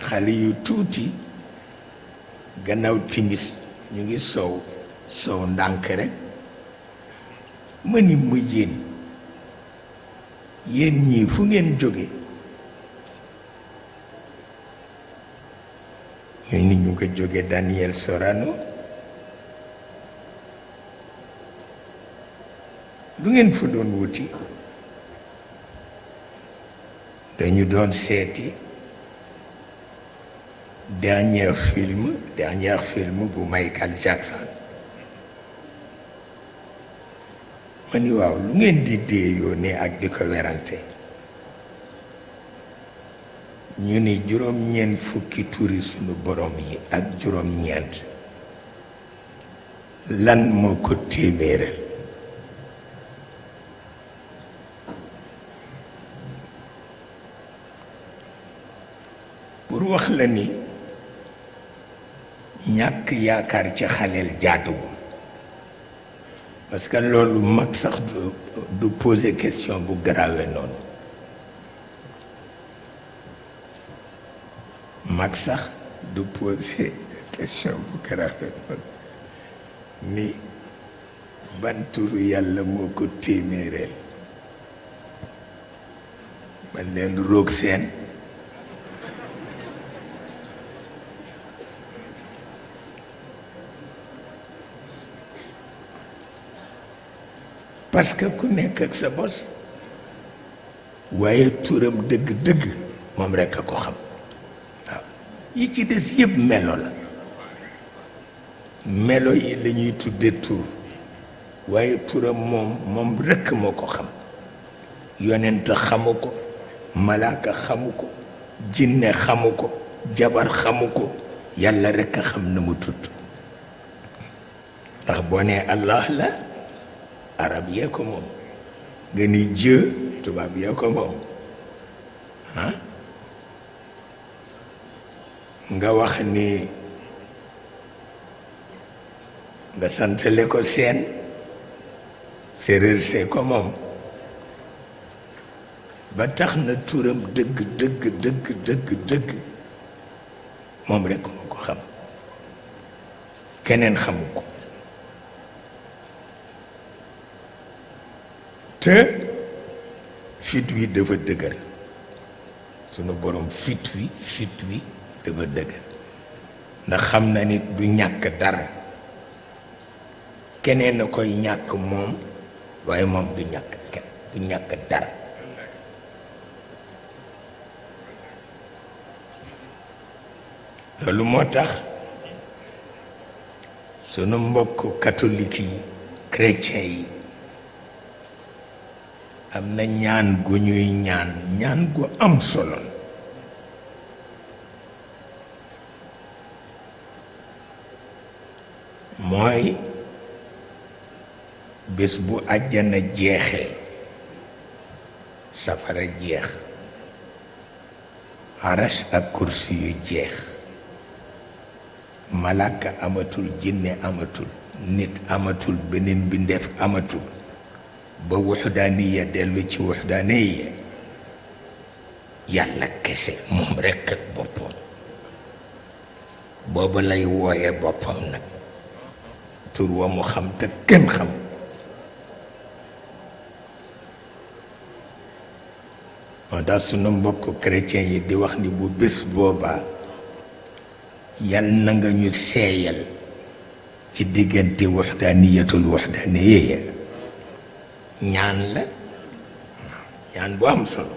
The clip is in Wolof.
xale yu tuuti gannaaw timis ñu ngi sow ndànk rek ma ni mu yéen ñii fu ngeen jóge ñu ni ñu ko jóge Daniel Sorano lu ngeen fa doon wuti dañu doon seeti dernier film bu Michael Jackson ma ni waaw lu ngeen di déeyoo ne ak di ko werante ñu ni juróom-ñeent fukki turi sunu borom yi ak juróom-ñeent lan moo ko téeméeral pour wax la ni ñàkk yaakaar ci xaleel jaaduwul parce que loolu mag sax du poser question bu grave noonu mag sax du poser question bu grave noonu ni ban turu yàlla moo ko téeméereel man leen roog seen parce que ku nekk ak sa bos waaye turam dëgg-dëgg moom rekk a ko xam waaw yi ci des yëpp melo la melo yi la ñuy tudde tur waaye turam moom rekk moo ko xam yonent xamu ko malaaka xamu ko jinne xamu ko jabar xamu ko yàlla rekk a xam na mu tudd ndax boo nee Allah la arab yee ko moom nga ni Dieu tubaab yee ko moom nga wax ni nga santale ko seen séeréer see ko moom ba tax na turam dëgg moom rekk moo ko xam keneen xamu ko te fit wi dafa dëgër sunu borom fit wi dafa dëgër ndax xam na nit du ñàkk dara keneen a koy ñàkk moom waaye moom du ñàkk dara loolu moo tax sunu mbokk catholique yi chrétien yi am na ñaan gu ñuy ñaan gu am solo mooy bés bu àjjana jeexee safara jeex arash ak kursi yu jeex malaka amatul jinne amatul nit amatul beneen bindeef amatul ba wuxdaaniya dellu ci wuxdaaniya yàlla kese moom rekk ak boppam booba lay wooye boppam nag tur wa mu xam te kenn xam moo tax sunu mbokk chrétien yi di wax ni bu bés boobaa yal na nga ñu seeyal ci diggante wuxdaaniyatul wuxdaaniya ñaan la ñaan bu am solo